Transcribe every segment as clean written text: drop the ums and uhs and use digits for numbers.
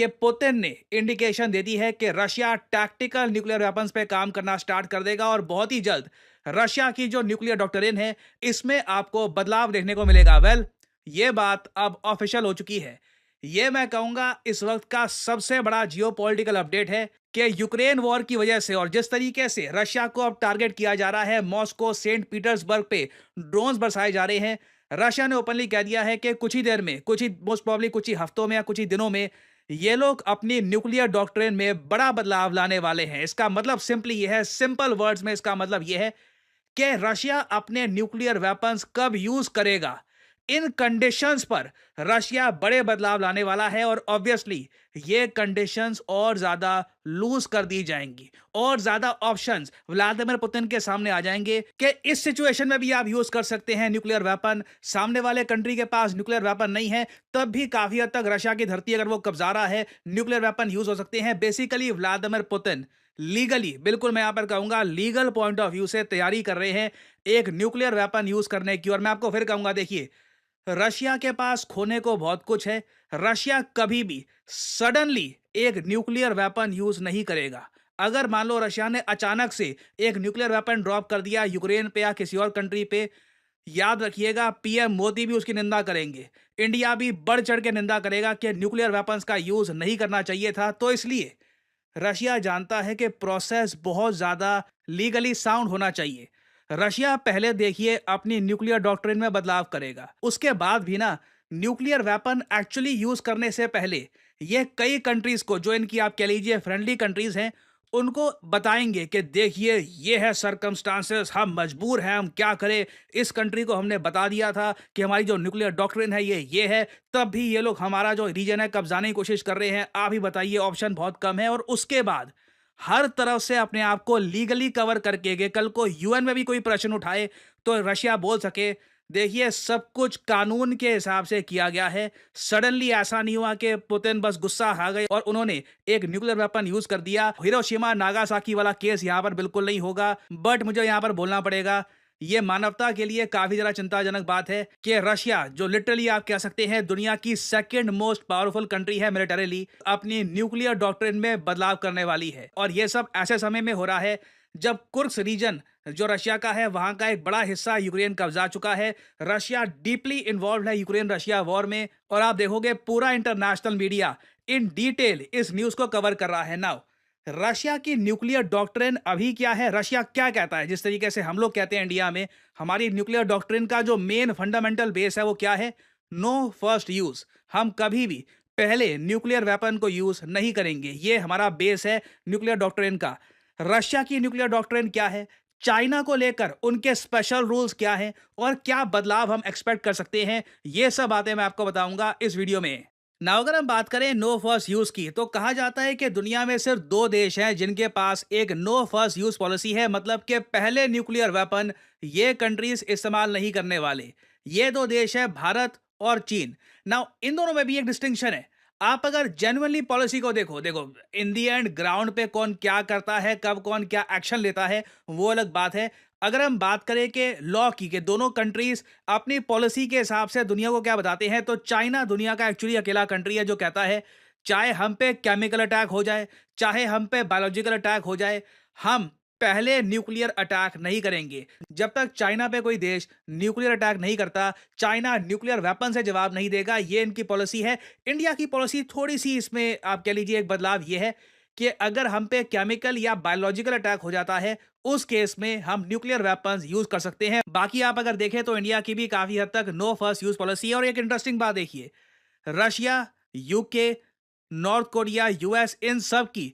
कि पुतिन ने इंडिकेशन दे दी है कि रशिया टैक्टिकल न्यूक्लियर वेपन्स पे काम करना स्टार्ट कर देगा और बहुत ही जल्द रशिया की जो न्यूक्लियर डॉक्ट्रिन है इसमें आपको बदलाव देखने को मिलेगा। ये बात अब ऑफिशियल हो चुकी है। ये मैं कहूंगा इस वक्त का सबसे बड़ा जियोपॉलिटिकल अपडेट है कि यूक्रेन वॉर की वजह से और जिस तरीके से रशिया को अब टारगेट किया जा रहा है, मॉस्को सेंट पीटर्सबर्ग पे ड्रोन्स बरसाए जा रहे हैं। रशिया ने ओपनली कह दिया है कि कुछ ही देर में, कुछ ही मोस्ट प्रॉब्ली कुछ ही हफ्तों में या कुछ ही दिनों में ये लोग अपनी न्यूक्लियर डॉक्ट्रिन में बड़ा बदलाव लाने वाले हैं। इसका मतलब सिंपली ये है, सिंपल वर्ड्स में इसका मतलब ये है कि रशिया अपने न्यूक्लियर वेपन्स कब यूज करेगा, इन कंडीशंस पर रशिया बड़े बदलाव लाने वाला है और ऑब्वियसली ये कंडीशंस और ज्यादा लूज कर दी जाएंगी और ज्यादा ऑप्शंस व्लादिमीर पुतिन के सामने आ जाएंगे कि इस सिचुएशन में भी आप यूज कर सकते हैं न्यूक्लियर वेपन। सामने वाले कंट्री के पास न्यूक्लियर वेपन नहीं है, तब भी काफी हद तक रशिया की धरती अगर वो कब्जा रहा है, न्यूक्लियर वेपन यूज हो सकते हैं। बेसिकली व्लादिमीर पुतिन लीगली, बिल्कुल मैं यहां पर कहूंगा लीगल पॉइंट ऑफ व्यू से तैयारी कर रहे हैं एक न्यूक्लियर वेपन यूज करने की। और मैं आपको फिर कहूंगा, देखिए रशिया के पास खोने को बहुत कुछ है। रशिया कभी भी सडनली एक न्यूक्लियर वेपन यूज नहीं करेगा। अगर मान लो रशिया ने अचानक से एक न्यूक्लियर वेपन ड्रॉप कर दिया यूक्रेन पे या किसी और कंट्री पे, याद रखिएगा पीएम मोदी भी उसकी निंदा करेंगे, इंडिया भी बढ़ चढ़ के निंदा करेगा कि न्यूक्लियर वेपन्स का यूज नहीं करना चाहिए था। तो इसलिए रशिया जानता है कि प्रोसेस बहुत ज्यादा लीगली साउंड होना चाहिए। रशिया पहले देखिए अपनी न्यूक्लियर डॉक्ट्रिन में बदलाव करेगा, उसके बाद भी ना न्यूक्लियर वेपन एक्चुअली यूज करने से पहले ये कई कंट्रीज को, जो इनकी आप कह लीजिए फ्रेंडली कंट्रीज हैं, उनको बताएंगे कि देखिए ये है सरकमस्टांसेस, हम मजबूर हैं, हम क्या करें। इस कंट्री को हमने बता दिया था कि हमारी जो न्यूक्लियर डॉक्ट्रिन है ये है, तब भी ये लोग हमारा जो रीजन है कब्जाने की कोशिश कर रहे हैं। आप ही बताइए, ऑप्शन बहुत कम है। और उसके बाद हर तरफ से अपने आप को लीगली कवर करके के कल को यूएन में भी कोई प्रश्न उठाए तो रशिया बोल सके देखिए सब कुछ कानून के हिसाब से किया गया है। सडनली ऐसा नहीं हुआ कि पुतिन बस गुस्सा आ गए और उन्होंने एक न्यूक्लियर वेपन यूज कर दिया। हिरोशिमा नागासाकी वाला केस यहां पर बिल्कुल नहीं होगा। बट मुझे यहां पर बोलना पड़ेगा, ये मानवता के लिए काफी ज्यादा चिंताजनक बात है कि रशिया, जो लिटरली आप कह सकते हैं दुनिया की सेकंड मोस्ट पावरफुल कंट्री है मिलिटरीली, अपनी न्यूक्लियर डॉक्ट्रिन में बदलाव करने वाली है। और ये सब ऐसे समय में हो रहा है जब कुर्स्क रीजन जो रशिया का है, वहां का एक बड़ा हिस्सा यूक्रेन कब्जा चुका है। रशिया डीपली इन्वॉल्व है यूक्रेन रशिया वॉर में। और आप देखोगे पूरा इंटरनेशनल मीडिया इन डिटेल इस न्यूज को कवर कर रहा है। नाउ रशिया की न्यूक्लियर डॉक्ट्रिन अभी क्या है, रशिया क्या कहता है, जिस तरीके से हम लोग कहते हैं इंडिया में हमारी न्यूक्लियर डॉक्ट्रिन का जो मेन फंडामेंटल बेस है वो क्या है, नो फर्स्ट यूज। हम कभी भी पहले न्यूक्लियर वेपन को यूज नहीं करेंगे, ये हमारा बेस है न्यूक्लियर डॉक्ट्रिन का। रशिया की न्यूक्लियर डॉक्ट्रिन क्या है, चाइना को लेकर उनके स्पेशल रूल्स क्या हैं और क्या बदलाव हम एक्सपेक्ट कर सकते हैं, ये सब बातें मैं आपको बताऊंगा इस वीडियो में। ना अगर हम बात करें नो फर्स्ट यूज की, तो कहा जाता है कि दुनिया में सिर्फ दो देश हैं जिनके पास एक नो फर्स्ट यूज पॉलिसी है, मतलब कि पहले न्यूक्लियर वेपन ये कंट्रीज इस्तेमाल नहीं करने वाले। ये दो देश है भारत और चीन। ना इन दोनों में भी एक डिस्टिंक्शन है। आप अगर जेन्युइनली पॉलिसी को देखो देखो इन दी एंड ग्राउंड पे कौन क्या करता है, कब कौन क्या एक्शन लेता है, वो अलग बात है। अगर हम बात करें कि लॉ की, कि दोनों कंट्रीज अपनी पॉलिसी के हिसाब से दुनिया को क्या बताते हैं, तो चाइना दुनिया का एक्चुअली अकेला कंट्री है जो कहता है चाहे हम पे केमिकल अटैक हो जाए, चाहे हम पे बायोलॉजिकल अटैक हो जाए, हम पहले न्यूक्लियर अटैक नहीं करेंगे। जब तक चाइना पे कोई देश न्यूक्लियर अटैक नहीं करता, चाइना न्यूक्लियर वेपन से जवाब नहीं देगा, ये इनकी पॉलिसी है। इंडिया की पॉलिसी थोड़ी सी इसमें आप कह लीजिए एक बदलाव ये है कि अगर हम पे केमिकल या बायोलॉजिकल अटैक हो जाता है, उस केस में हम न्यूक्लियर वेपन्स यूज कर सकते हैं। बाकी आप अगर देखें तो इंडिया की भी काफी हद तक नो फर्स्ट यूज पॉलिसी है। और एक इंटरेस्टिंग बात देखिए, Russia, UK, North Korea, US, इन सब की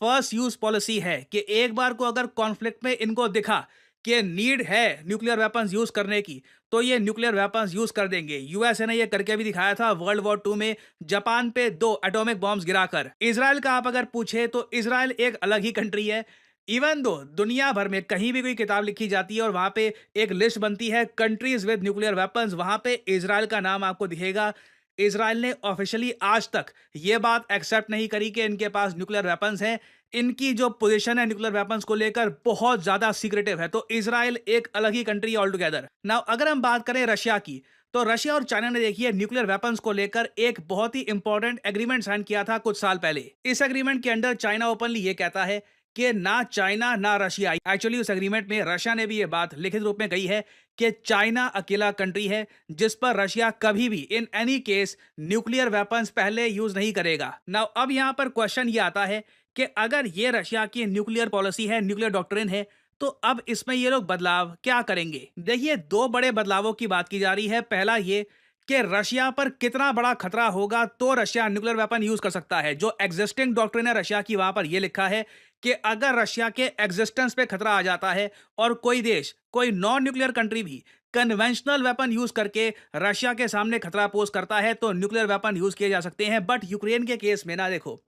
फर्स्ट यूज पॉलिसी है कि एक बार को अगर कॉन्फ्लिक्ट में इनको दिखा कि नीड है न्यूक्लियर वेपन्स यूज करने की, तो ये न्यूक्लियर वेपन्स यूज कर देंगे। यूएसए ने ये करके भी दिखाया था वर्ल्ड वॉर 2 में, जापान पे 2 एटॉमिक बॉम्ब्स गिराकर। इजराइल का आप अगर पूछे तो इजराइल एक अलग ही कंट्री है। इवन दो दुनिया भर में कहीं भी कोई किताब लिखी जाती है और वहां पे एक लिस्ट बनती है कंट्रीज विद न्यूक्लियर वेपन्स, वहां पे इजराइल का नाम आपको दिखेगा। इजराइल ने ऑफिशियली आज तक ये बात एक्सेप्ट नहीं करी कि इनके पास न्यूक्लियर वेपन्स हैं। इनकी जो पोजीशन है न्यूक्लियर वेपन्स को लेकर बहुत ज्यादा सीक्रेटिव है। तो इजराइल एक अलग ही कंट्री ऑल टुगेदर। नाउ अगर हम बात करें रशिया की, तो रशिया और चाइना ने देखिए न्यूक्लियर वेपन्स को लेकर एक बहुत ही इंपॉर्टेंट एग्रीमेंट साइन किया था कुछ साल पहले। इस एग्रीमेंट के अंडर चाइना ओपनली ये कहता है कि ना चाइना ना रशिया, एक्चुअली उस एग्रीमेंट में रशिया ने भी ये बात लिखित रूप में कही है कि चाइना अकेला कंट्री है जिस पर रशिया कभी भी in any case nuclear weapons पहले यूज नहीं करेगा। नाउ अब यहां पर क्वेश्चन ये आता है कि अगर ये रशिया की न्यूक्लियर पॉलिसी है, न्यूक्लियर डॉक्ट्रिन है, तो अब इसमें ये लोग बदलाव क्या करेंगे? देखिए, दो बड़े बदलावों की बात की जा रही है। पहला ये कि रशिया पर कितना बड़ा खतरा होगा तो रशिया न्यूक्लियर वेपन यूज कर सकता है। जो एग्जिस्टिंग डॉक्ट्रिन है रशिया की, वहां पर यह लिखा है कि अगर रशिया के एग्जिस्टेंस पे खतरा आ जाता है और कोई देश, कोई नॉन न्यूक्लियर कंट्री भी कन्वेंशनल वेपन यूज करके रशिया के सामने खतरा पोज करता है तो न्यूक्लियर वेपन यूज किए जा सकते हैं। बट यूक्रेन के केस में ना, देखो,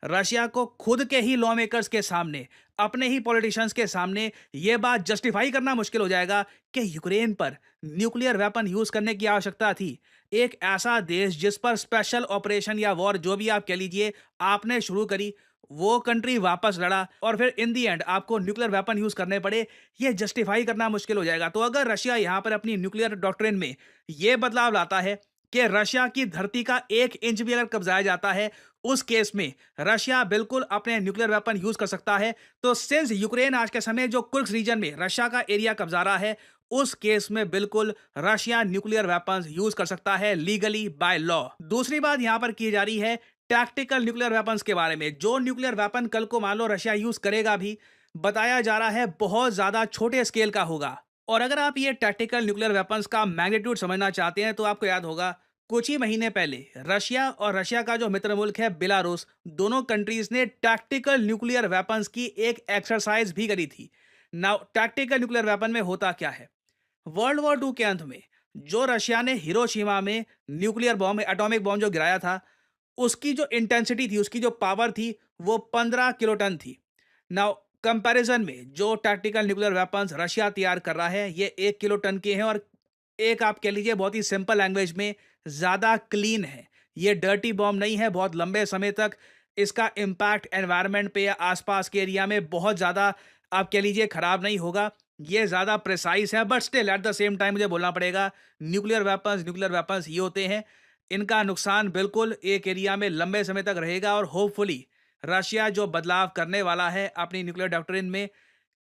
रशिया को खुद के ही लॉ मेकर्स के सामने, अपने ही पॉलिटिशियंस के सामने यह बात जस्टिफाई करना मुश्किल हो जाएगा कि यूक्रेन पर न्यूक्लियर वेपन यूज करने की आवश्यकता थी। एक ऐसा देश जिस पर स्पेशल ऑपरेशन या वॉर जो भी आप कह लीजिए आपने शुरू करी, वो कंट्री वापस लड़ा और फिर इन दी एंड आपको न्यूक्लियर वेपन यूज करने पड़े, ये जस्टिफाई करना मुश्किल हो जाएगा। तो अगर रशिया यहां पर अपनी न्यूक्लियर डॉक्ट्रिन में यह बदलाव लाता है कि रशिया की धरती का 1 इंच भी अगर कब्जाया जाता है, उस केस में रशिया बिल्कुल अपने न्यूक्लियर वेपन यूज कर सकता है। तो सिंस यूक्रेन आज के समय जो कुर्स्क रीजन में रशिया का एरिया कब्जा रहा है, उस केस में बिल्कुल रशिया न्यूक्लियर वेपन्स यूज कर सकता है लीगली बाय लॉ। दूसरी बात यहां पर की जा रही है टैक्टिकल न्यूक्लियर वेपन्स के बारे में। जो न्यूक्लियर वेपन कल को मान लो रशिया यूज करेगा भी, बताया जा रहा है बहुत ज्यादा छोटे स्केल का होगा। और अगर आप ये टैक्टिकल न्यूक्लियर वेपन्स का मैग्नीट्यूड समझना चाहते हैं तो आपको याद होगा कुछ ही महीने पहले रशिया और रशिया का जो मित्र मुल्क है बेलारूस, दोनों कंट्रीज ने टैक्टिकल न्यूक्लियर वेपन्स की एक एक्सरसाइज भी करी थी। नाउ टैक्टिकल न्यूक्लियर वेपन में होता क्या है? वर्ल्ड वॉर टू के अंत में जो रशिया ने हिरोशिमा में न्यूक्लियर बॉम्ब, एटॉमिक बॉम्ब जो गिराया था, उसकी जो इंटेंसिटी थी, उसकी जो पावर थी, वो 15 किलोटन थी। नाउ कंपैरिजन में जो टैक्टिकल न्यूक्लियर वेपन्स रशिया तैयार कर रहा है, ये 1 किलोटन के हैं और एक आप कह लीजिए बहुत ही सिंपल लैंग्वेज में ज़्यादा क्लीन है। ये डर्टी बॉम्ब नहीं है। बहुत लंबे समय तक इसका इम्पैक्ट एनवायरनमेंट पे या आसपास के एरिया में बहुत ज़्यादा आप कह लीजिए खराब नहीं होगा। ये ज़्यादा प्रिसाइज है, but still at the same time मुझे बोलना पड़ेगा, न्यूक्लियर वेपन्स ये होते हैं, इनका नुकसान बिल्कुल एक एरिया में लंबे समय तक रहेगा। और होपफुली रशिया जो बदलाव करने वाला है अपनी न्यूक्लियर डॉक्ट्रिन में,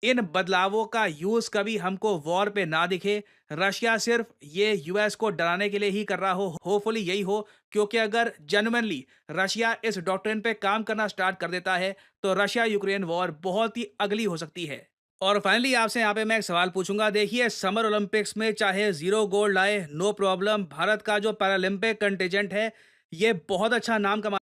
इन बदलावों का यूज कभी हमको वॉर पे ना दिखे। रशिया सिर्फ ये यूएस को डराने के लिए ही कर रहा हो, होपफुली यही हो। क्योंकि अगर जेन्युइनली रशिया इस डॉक्ट्रिन पे काम करना स्टार्ट कर देता है तो रशिया यूक्रेन वॉर बहुत ही अगली हो सकती है। और फाइनली आपसे यहाँ पे मैं एक सवाल पूछूंगा। देखिए, समर ओलंपिक्स में चाहे 0 गोल्ड आए, नो प्रॉब्लम। भारत का जो पैरालंपिक कंटिजेंट है, ये बहुत अच्छा नाम कमा